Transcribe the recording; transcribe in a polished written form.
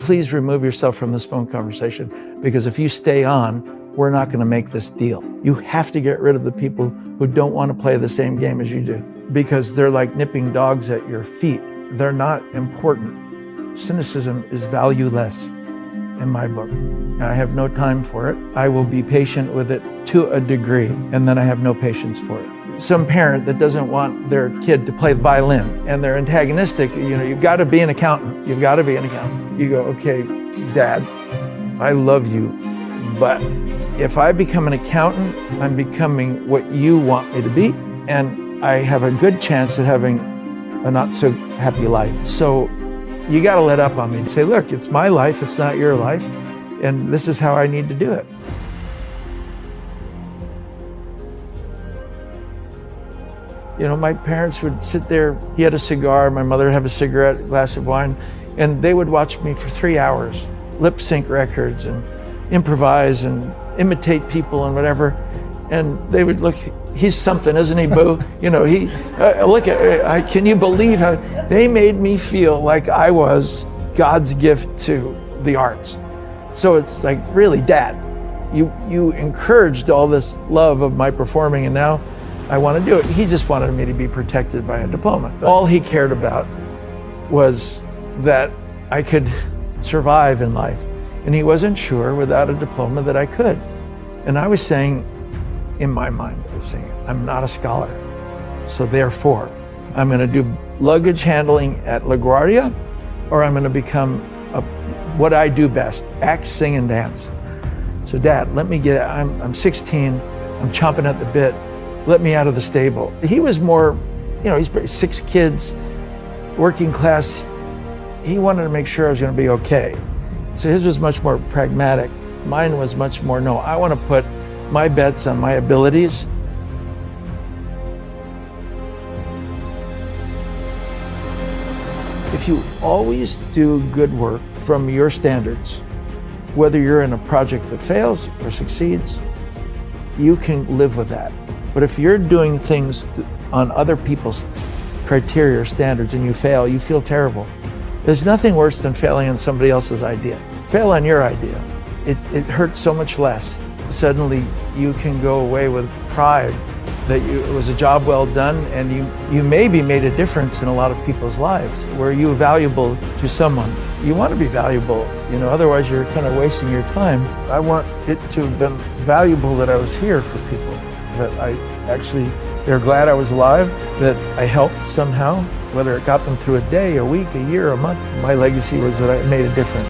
please remove yourself from this phone conversation, because if you stay on, we're not going to make this deal. You have to get rid of the people who don't want to play the same game as you do, because they're like nipping dogs at your feet. They're not important. Cynicism is valueless in my book. I have no time for it. I will be patient with it to a degree, and then I have no patience for it. Some parent that doesn't want their kid to play violin and they're antagonistic, you've got to be an accountant. You've got to be an accountant. You go, okay, Dad, I love you, but if I become an accountant, I'm becoming what you want me to be, and I have a good chance of having a not so happy life. So you got to let up on me and say, look, it's my life, it's not your life, and this is how I need to do it. My parents would sit there, he had a cigar, my mother would have a cigarette, a glass of wine, and they would watch me for 3 hours, lip sync records and improvise and imitate people and whatever. And they would look, he's something, isn't he, Boo? Look at, can you believe how they made me feel like I was God's gift to the arts? So it's like, really, Dad, you encouraged all this love of my performing, and now I want to do it. He just wanted me to be protected by a diploma. All he cared about was that I could survive in life. And he wasn't sure without a diploma that I could. And I was saying, in my mind, I'm not a scholar. So therefore, I'm going to do luggage handling at LaGuardia, or I'm going to become what I do best, act, sing, and dance. So Dad, I'm 16, I'm chomping at the bit. Let me out of the stable. He was more, he's 6 kids, working class. He wanted to make sure I was going to be okay. So his was much more pragmatic. Mine was much more, no, I want to put my bets on my abilities. If you always do good work from your standards, whether you're in a project that fails or succeeds, you can live with that. But if you're doing things on other people's criteria or standards and you fail, you feel terrible. There's nothing worse than failing on somebody else's idea. Fail on your idea. It hurts so much less. Suddenly you can go away with pride that it was a job well done, and you maybe made a difference in a lot of people's lives. Were you valuable to someone? You want to be valuable, otherwise you're kind of wasting your time. I want it to have been valuable that I was here for people, that they're glad I was alive, that I helped somehow, whether it got them through a day, a week, a year, a month. My legacy was that I made a difference.